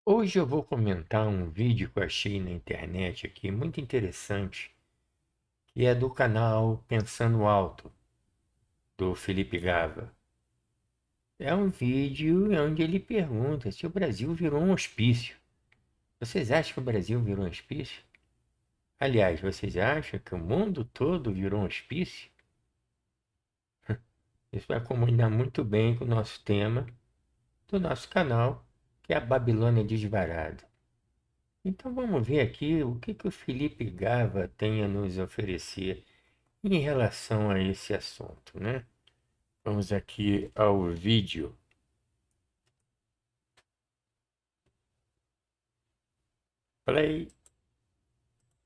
Hoje eu vou comentar um vídeo que eu achei na internet aqui, muito interessante, que é do canal Pensando Alto, do Felipe Gava. É um vídeo onde ele pergunta se o Brasil virou um hospício. Vocês acham que o Brasil virou um hospício? Aliás, vocês acham que o mundo todo virou um hospício? Isso vai combinar muito bem com o nosso tema do nosso canal, que é a Babilônia Desvarada. Então vamos ver aqui o que o Felipe Gava tem a nos oferecer em relação a esse assunto, né? Vamos aqui ao vídeo. Play.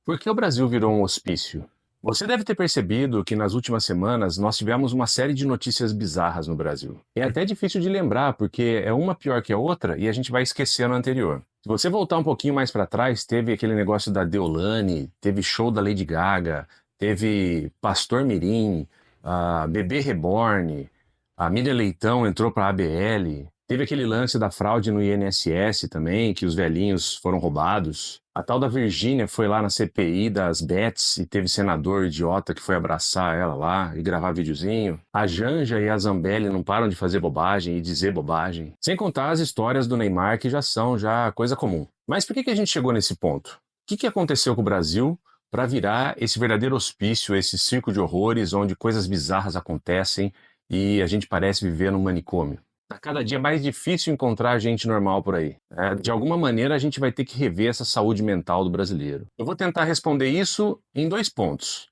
Por que o Brasil virou um hospício? Você deve ter percebido que nas últimas semanas nós tivemos uma série de notícias bizarras no Brasil. É até difícil de lembrar, porque é uma pior que a outra e a gente vai esquecendo a anterior. Se você voltar um pouquinho mais para trás, teve aquele negócio da Deolane, teve show da Lady Gaga, teve Pastor Mirim, a Bebê Reborn, a Miriam Leitão entrou para a ABL, teve aquele lance da fraude no INSS também, que os velhinhos foram roubados. A tal da Virgínia foi lá na CPI das Bets e teve senador idiota que foi abraçar ela lá e gravar videozinho. A Janja e a Zambelli não param de fazer bobagem e dizer bobagem. Sem contar as histórias do Neymar que já são coisa comum. Mas por que a gente chegou nesse ponto? O que aconteceu com o Brasil para virar esse verdadeiro hospício, esse circo de horrores onde coisas bizarras acontecem e a gente parece viver num manicômio? Tá cada dia mais difícil encontrar gente normal por aí. De alguma maneira, a gente vai ter que rever essa saúde mental do brasileiro. Eu vou tentar responder isso em dois pontos.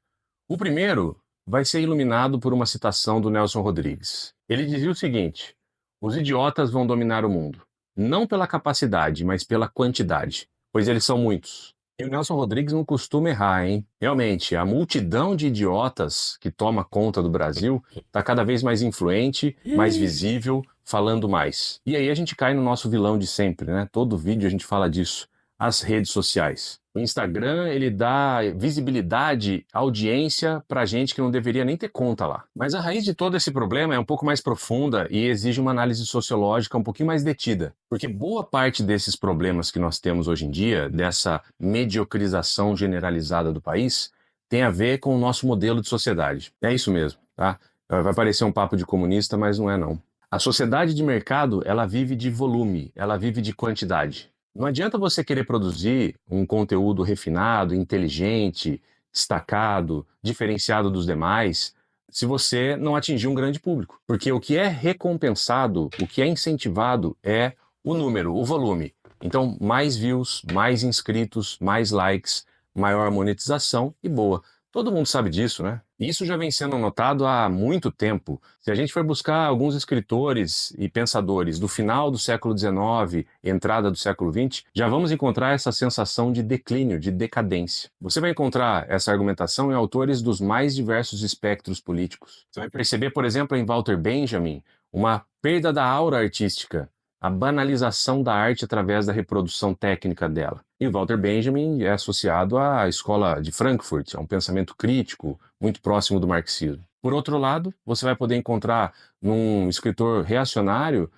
O primeiro vai ser iluminado por uma citação do Nelson Rodrigues. Ele dizia o seguinte: os idiotas vão dominar o mundo, não pela capacidade, mas pela quantidade, pois eles são muitos. E o Nelson Rodrigues não costuma errar, hein? Realmente, a multidão de idiotas que toma conta do Brasil está cada vez mais influente, mais visível, falando mais. E aí a gente cai no nosso vilão de sempre, né? Todo vídeo a gente fala disso. As redes sociais. O Instagram, ele dá visibilidade, audiência para gente que não deveria nem ter conta lá. Mas a raiz de todo esse problema é um pouco mais profunda e exige uma análise sociológica um pouquinho mais detida. Porque boa parte desses problemas que nós temos hoje em dia, dessa mediocrização generalizada do país, tem a ver com o nosso modelo de sociedade. É isso mesmo, tá? Vai parecer um papo de comunista, mas não é não. A sociedade de mercado, ela vive de volume, ela vive de quantidade. Não adianta você querer produzir um conteúdo refinado, inteligente, destacado, diferenciado dos demais, se você não atingir um grande público. Porque o que é recompensado, o que é incentivado é o número, o volume. Então, mais views, mais inscritos, mais likes, maior monetização e boa. Todo mundo sabe disso, né? E isso já vem sendo notado há muito tempo. Se a gente for buscar alguns escritores e pensadores do final do século XIX, entrada do século XX, já vamos encontrar essa sensação de declínio, de decadência. Você vai encontrar essa argumentação em autores dos mais diversos espectros políticos. Você vai perceber, por exemplo, em Walter Benjamin, uma perda da aura artística, a banalização da arte através da reprodução técnica dela. E o Walter Benjamin é associado à escola de Frankfurt, a um pensamento crítico, muito próximo do marxismo. Por outro lado, você vai poder encontrar num escritor reacionário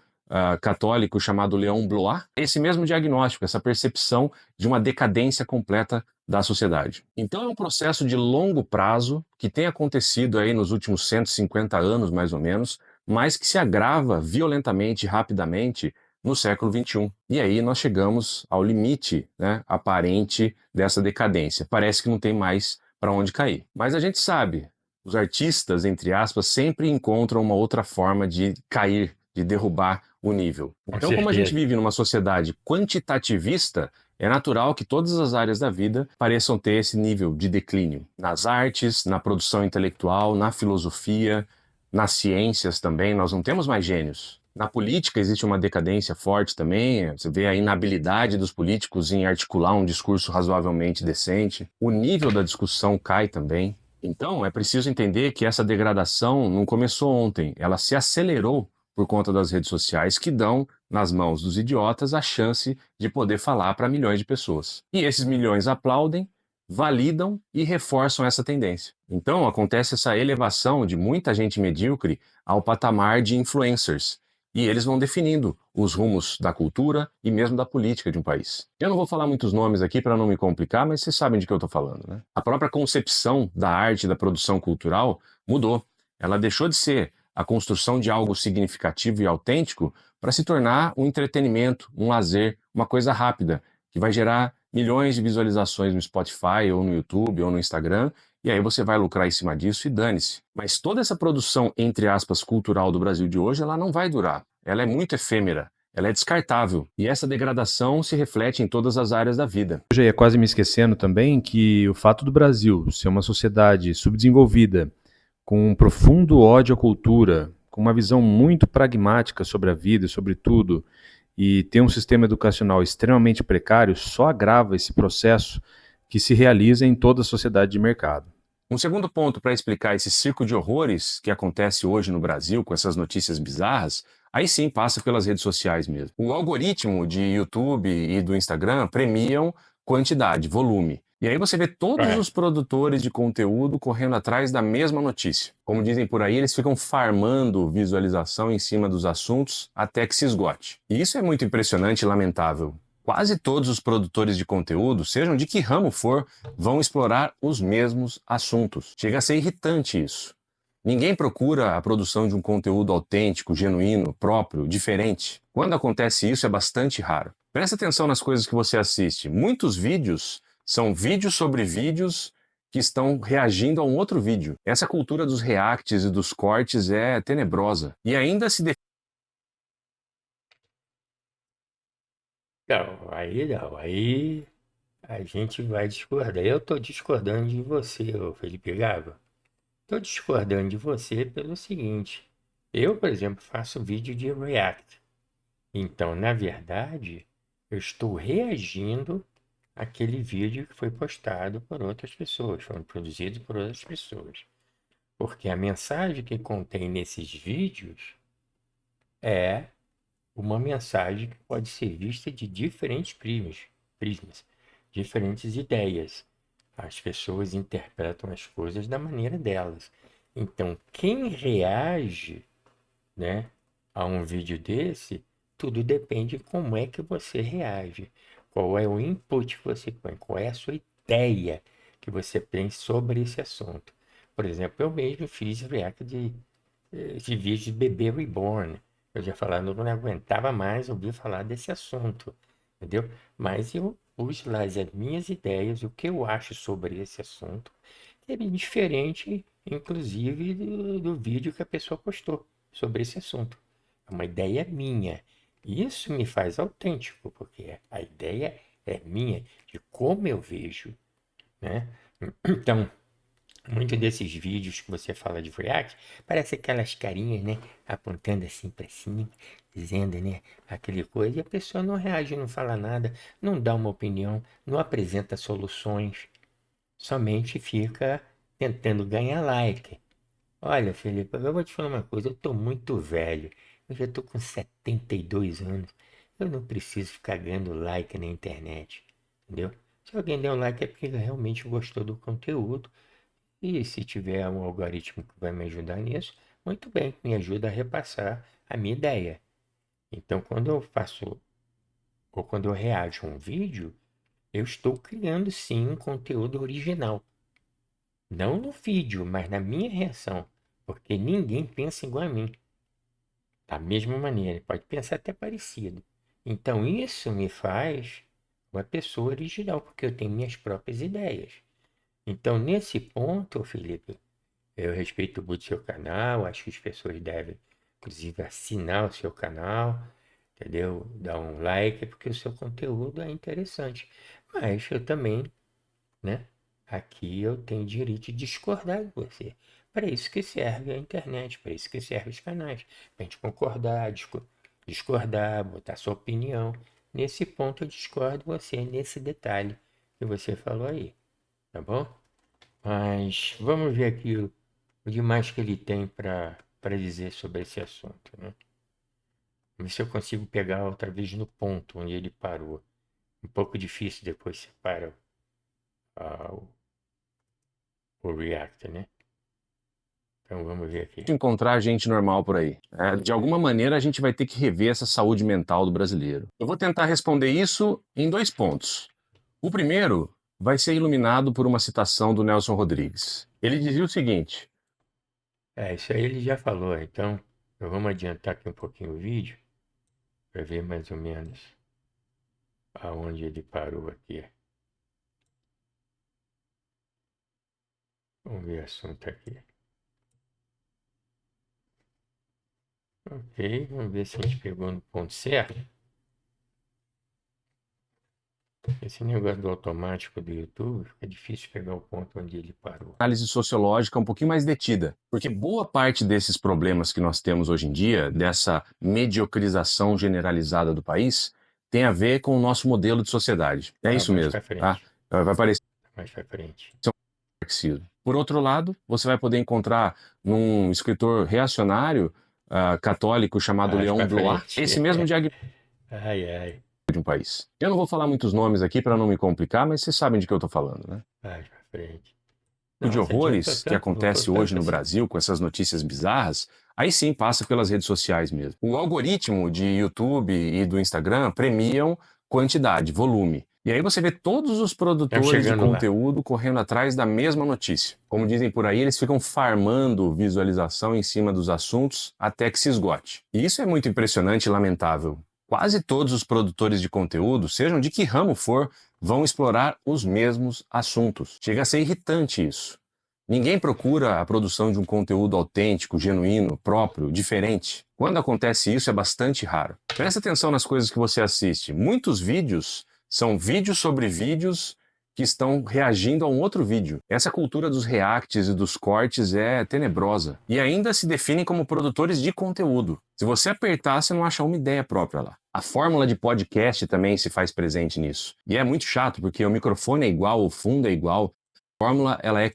católico chamado Leon Blois esse mesmo diagnóstico, essa percepção de uma decadência completa da sociedade. Então é um processo de longo prazo que tem acontecido aí nos últimos 150 anos, mais ou menos, mas que se agrava violentamente, rapidamente, no século XXI. E aí nós chegamos ao limite, né, aparente dessa decadência. Parece que não tem mais para onde cair. Mas a gente sabe, os artistas, entre aspas, sempre encontram uma outra forma de cair, de derrubar o nível. Com Então, como a gente certeza. vive numa sociedade quantitativista, é natural que todas as áreas da vida pareçam ter esse nível de declínio. Nas artes, na produção intelectual, na filosofia, nas ciências também, nós não temos mais gênios. Na política existe uma decadência forte também, você vê a inabilidade dos políticos em articular um discurso razoavelmente decente. O nível da discussão cai também. Então, é preciso entender que essa degradação não começou ontem, ela se acelerou por conta das redes sociais que dão nas mãos dos idiotas a chance de poder falar para milhões de pessoas. E esses milhões aplaudem, validam e reforçam essa tendência. Então, acontece essa elevação de muita gente medíocre ao patamar de influencers. E eles vão definindo os rumos da cultura e mesmo da política de um país. Eu não vou falar muitos nomes aqui para não me complicar, mas vocês sabem de que eu estou falando, né? A própria concepção da arte e da produção cultural mudou. Ela deixou de ser a construção de algo significativo e autêntico para se tornar um entretenimento, um lazer, uma coisa rápida, que vai gerar milhões de visualizações no Spotify, ou no YouTube, ou no Instagram, e aí você vai lucrar em cima disso e dane-se. Mas toda essa produção, entre aspas, cultural do Brasil de hoje, ela não vai durar. Ela é muito efêmera, ela é descartável, e essa degradação se reflete em todas as áreas da vida. Eu já ia quase me esquecendo também que o fato do Brasil ser uma sociedade subdesenvolvida, com um profundo ódio à cultura, com uma visão muito pragmática sobre a vida e sobre tudo, e ter um sistema educacional extremamente precário, só agrava esse processo que se realiza em toda a sociedade de mercado. Um segundo ponto para explicar esse circo de horrores que acontece hoje no Brasil com essas notícias bizarras, aí sim passa pelas redes sociais mesmo. O algoritmo de YouTube e do Instagram premiam quantidade, volume. E aí você vê todos É. os produtores de conteúdo correndo atrás da mesma notícia. Como dizem por aí, eles ficam farmando visualização em cima dos assuntos até que se esgote. E isso é muito impressionante e lamentável. Quase todos os produtores de conteúdo, sejam de que ramo for, vão explorar os mesmos assuntos. Chega a ser irritante isso. Ninguém procura a produção de um conteúdo autêntico, genuíno, próprio, diferente. Quando acontece isso, é bastante raro. Presta atenção nas coisas que você assiste. Muitos vídeos são vídeos sobre vídeos que estão reagindo a um outro vídeo. Essa cultura dos reacts e dos cortes é tenebrosa. E ainda se Não, aí a gente vai discordar. Eu estou discordando de você, ô Felipe Gava. Estou discordando de você pelo seguinte. Eu, por exemplo, faço vídeo de React. Então, na verdade, eu estou reagindo àquele vídeo que foi postado por outras pessoas, foi produzido por outras pessoas. Porque a mensagem que contém nesses vídeos é uma mensagem que pode ser vista de diferentes prismas, diferentes ideias. As pessoas interpretam as coisas da maneira delas. Então, quem reage, né, a um vídeo desse, tudo depende de como é que você reage, qual é o input que você põe, qual é a sua ideia que você tem sobre esse assunto. Por exemplo, eu mesmo fiz react de vídeo de bebê reborn. Eu já falando, eu não aguentava mais ouvir falar desse assunto, entendeu? Mas eu pus lá as minhas ideias, o que eu acho sobre esse assunto, que é bem diferente, inclusive, do vídeo que a pessoa postou sobre esse assunto. É uma ideia minha. Isso me faz autêntico, porque a ideia é minha, de como eu vejo, né? Então, muito desses vídeos que você fala de React, parece aquelas carinhas, né? Apontando assim para cima, dizendo, né? Aquele coisa, e a pessoa não reage, não fala nada, não dá uma opinião, não apresenta soluções, somente fica tentando ganhar like. Olha, Felipe, eu vou te falar uma coisa, eu tô muito velho, eu já tô com 72 anos, eu não preciso ficar ganhando like na internet, entendeu? Se alguém der um like é porque realmente gostou do conteúdo, e se tiver um algoritmo que vai me ajudar nisso, muito bem, me ajuda a repassar a minha ideia. Então, quando eu faço ou quando eu reajo a um vídeo, eu estou criando sim um conteúdo original. Não no vídeo, mas na minha reação, porque ninguém pensa igual a mim. Da mesma maneira, pode pensar até parecido. Então, isso me faz uma pessoa original, porque eu tenho minhas próprias ideias. Então, nesse ponto, Felipe, eu respeito muito o seu canal, acho que as pessoas devem, inclusive, assinar o seu canal, entendeu? Dar um like, porque o seu conteúdo é interessante. Mas eu também, né? Aqui eu tenho direito de discordar de você. Para isso que serve a internet, para isso que servem os canais. Para a gente concordar, discordar, botar sua opinião. Nesse ponto eu discordo de você, nesse detalhe que você falou aí, tá bom? Mas vamos ver aqui o demais que ele tem para dizer sobre esse assunto, né? Vamos ver se eu consigo pegar outra vez no ponto onde ele parou. Um pouco difícil depois você para o React, né? Então vamos ver aqui. Encontrar gente normal por aí. De alguma maneira, a gente vai ter que rever essa saúde mental do brasileiro. Eu vou tentar responder isso em 2 pontos. O primeiro vai ser iluminado por uma citação do Nelson Rodrigues. Ele dizia o seguinte: Isso aí ele já falou, então vamos adiantar aqui um pouquinho o vídeo para ver mais ou menos aonde ele parou aqui. Vamos ver o assunto aqui. Ok, vamos ver se a gente pegou no ponto certo. Esse negócio do automático do YouTube, fica difícil pegar o ponto onde ele parou. análise sociológica um pouquinho mais detida, porque boa parte desses problemas que nós temos hoje em dia, dessa mediocrização generalizada do país, tem a ver com o nosso modelo de sociedade. É isso Mais mesmo, pra tá? frente, Vai parecer mais pra frente. parecido. Por outro lado, você vai poder encontrar num escritor reacionário católico chamado Mais Leon pra Blois frente. esse mesmo diagnóstico Ai, ai. de um país. Eu não vou falar muitos nomes aqui para não me complicar, mas vocês sabem de que eu estou falando, né? Mais pra frente. O de Nossa, adiantou horrores que tanto, voltou acontece hoje tanto no assim. Brasil com essas notícias bizarras, aí sim passa pelas redes sociais mesmo. O algoritmo de YouTube e do Instagram premiam quantidade, volume. E aí você vê todos os Estamos produtores de chegando lá. conteúdo correndo atrás da mesma notícia. Como dizem por aí, eles ficam farmando visualização em cima dos assuntos até que se esgote. E isso é muito impressionante e lamentável. Quase todos os produtores de conteúdo, sejam de que ramo for, vão explorar os mesmos assuntos. Chega a ser irritante isso. Ninguém procura a produção de um conteúdo autêntico, genuíno, próprio, diferente. Quando acontece isso, é bastante raro. Presta atenção nas coisas que você assiste. Muitos vídeos são vídeos sobre vídeos que estão reagindo a um outro vídeo. Essa cultura dos reacts e dos cortes é tenebrosa. E ainda se definem como produtores de conteúdo. Se você apertar, você não acha uma ideia própria lá. A fórmula de podcast também se faz presente nisso. E é muito chato, porque o microfone é igual, o fundo é igual. A fórmula ela é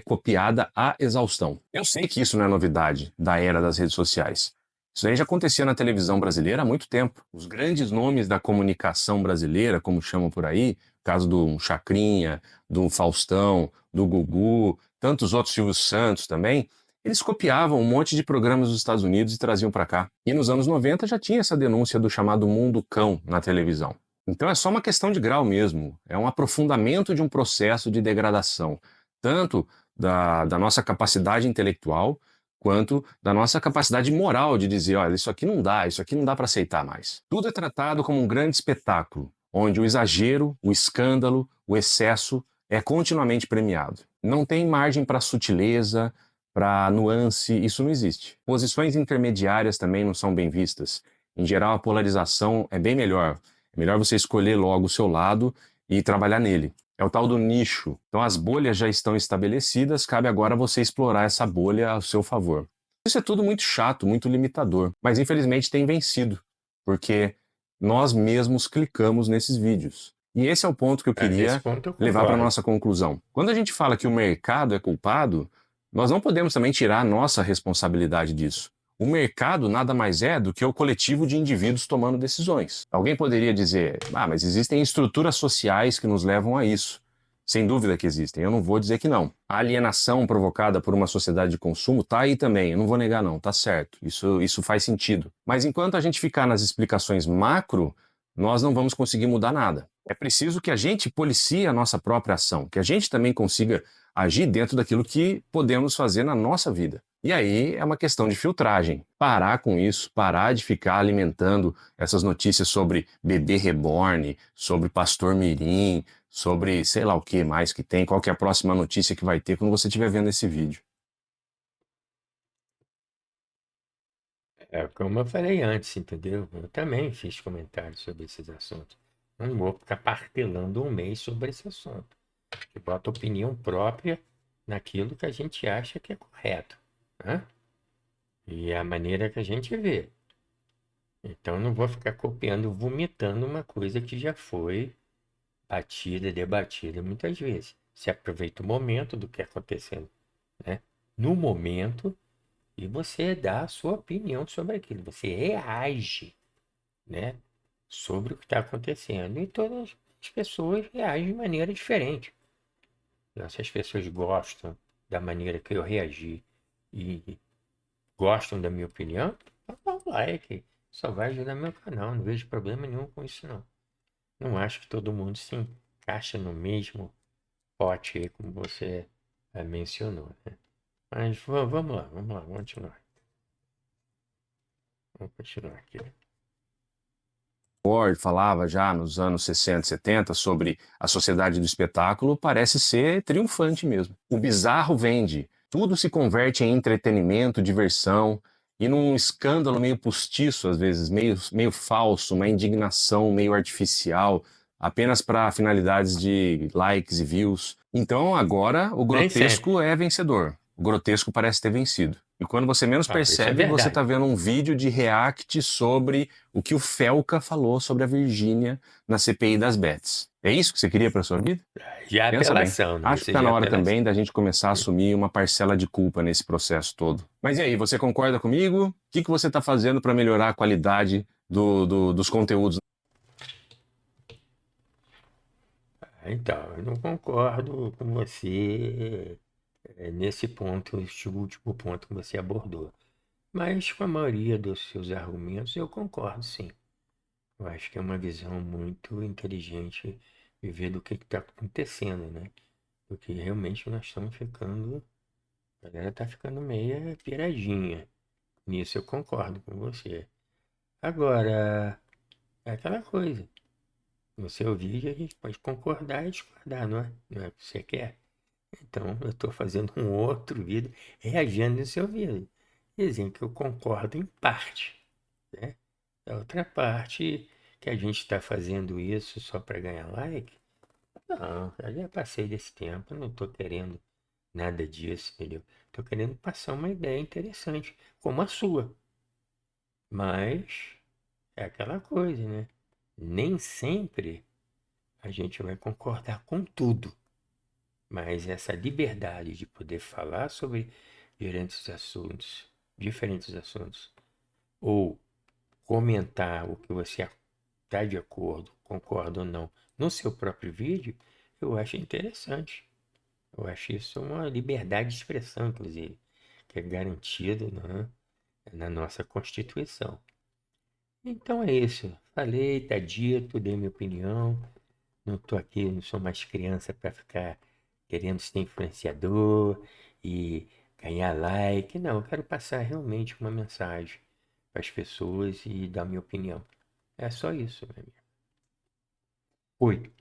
copiada à exaustão. Eu sei que isso não é novidade da era das redes sociais. Isso aí já acontecia na televisão brasileira há muito tempo. Os grandes nomes da comunicação brasileira, como chamam por aí, caso do Chacrinha, do Faustão, do Gugu, tantos outros, Silvio Santos também, eles copiavam um monte de programas dos Estados Unidos e traziam para cá. E nos anos 90 já tinha essa denúncia do chamado mundo cão na televisão. Então é só uma questão de grau mesmo. É um aprofundamento de um processo de degradação, tanto da nossa capacidade intelectual, quanto da nossa capacidade moral de dizer, olha, isso aqui não dá para aceitar mais. Tudo é tratado como um grande espetáculo, onde o exagero, o escândalo, o excesso é continuamente premiado. Não tem margem para sutileza, para nuance, isso não existe. Posições intermediárias também não são bem vistas. Em geral, a polarização é bem melhor. É melhor você escolher logo o seu lado e trabalhar nele. É o tal do nicho. Então as bolhas já estão estabelecidas, cabe agora você explorar essa bolha ao seu favor. Isso é tudo muito chato, muito limitador, mas infelizmente tem vencido, porque nós mesmos clicamos nesses vídeos. E esse é o ponto que eu Nesse queria ponto eu levar para a concordo. nossa conclusão. Quando a gente fala que o mercado é culpado, nós não podemos também tirar a nossa responsabilidade disso. O mercado nada mais é do que o coletivo de indivíduos tomando decisões. Alguém poderia dizer, mas existem estruturas sociais que nos levam a isso. Sem dúvida que existem, eu não vou dizer que não. A alienação provocada por uma sociedade de consumo está aí também, eu não vou negar não, tá certo, isso faz sentido. Mas enquanto a gente ficar nas explicações macro, nós não vamos conseguir mudar nada. É preciso que a gente policie a nossa própria ação, que a gente também consiga agir dentro daquilo que podemos fazer na nossa vida. E aí é uma questão de filtragem. Parar com isso, parar de ficar alimentando essas notícias sobre bebê reborn, sobre pastor mirim, sobre sei lá o que mais que tem, qual que é a próxima notícia que vai ter quando você estiver vendo esse vídeo. Como eu falei antes, entendeu? Eu também fiz comentários sobre esses assuntos. Não vou ficar partelando um mês sobre esse assunto. Eu boto opinião própria naquilo que a gente acha que é correto, né? E é a maneira que a gente vê. Então não vou ficar copiando, vomitando uma coisa que já foi batida, debatida muitas vezes. Você aproveita o momento do que está acontecendo, né? No momento, e você dá a sua opinião sobre aquilo. Você reage, né? Sobre o que está acontecendo. E todas as pessoas reagem de maneira diferente. Então, se as pessoas gostam da maneira que eu reagi e gostam da minha opinião, dá um like. Só vai ajudar meu canal. Não vejo problema nenhum com isso, não. Não acho que todo mundo se encaixa no mesmo pote aí, como você mencionou, né? Mas vamos lá, vamos continuar. Vamos continuar aqui. Ford falava já nos anos 60, 70 sobre a sociedade do espetáculo, parece ser triunfante mesmo. O bizarro vende, tudo se converte em entretenimento, diversão, e num escândalo meio postiço, às vezes, meio falso, uma indignação meio artificial, apenas para finalidades de likes e views. Então agora o Nem sempre. grotesco é vencedor. O grotesco parece ter vencido. E quando você menos Isso é percebe, você está verdade. vendo um vídeo de react sobre o que o Felca falou sobre a Virgínia na CPI das Bets. É isso que você queria para sua vida? Já é Pensa bem. apelação, né? Acho que Isso está já na é hora apelação. também da gente começar a assumir uma parcela de culpa nesse processo todo. Mas e aí, você concorda comigo? O que você está fazendo para melhorar a qualidade dos conteúdos? Então, eu não concordo com você nesse ponto, este último ponto que você abordou. Mas com a maioria dos seus argumentos eu concordo, sim. Eu acho que é uma visão muito inteligente de ver do que está acontecendo, né? Porque realmente nós estamos ficando. A galera tá ficando meia piradinha. Nisso eu concordo com você. Agora, é aquela coisa. No seu vídeo a gente pode concordar e discordar, não é? Não é o que você quer? Então eu estou fazendo um outro vídeo reagindo no seu vídeo. Dizendo que eu concordo em parte, né? A outra parte que a gente está fazendo isso só para ganhar like, não, eu já passei desse tempo, eu não estou querendo nada disso, entendeu? Estou querendo passar uma ideia interessante, como a sua. Mas é aquela coisa, né? Nem sempre a gente vai concordar com tudo. Mas essa liberdade de poder falar sobre diferentes assuntos, ou comentar o que você está de acordo, concorda ou não, no seu próprio vídeo, eu acho interessante. Eu acho isso uma liberdade de expressão, inclusive, que é garantida, né, na nossa Constituição. Então é isso. Falei, tá dito, dei minha opinião. Não estou aqui, não sou mais criança para ficar querendo ser influenciador e ganhar like. Não, eu quero passar realmente uma mensagem para as pessoas e dar minha opinião. É só isso, meu amigo. Oi.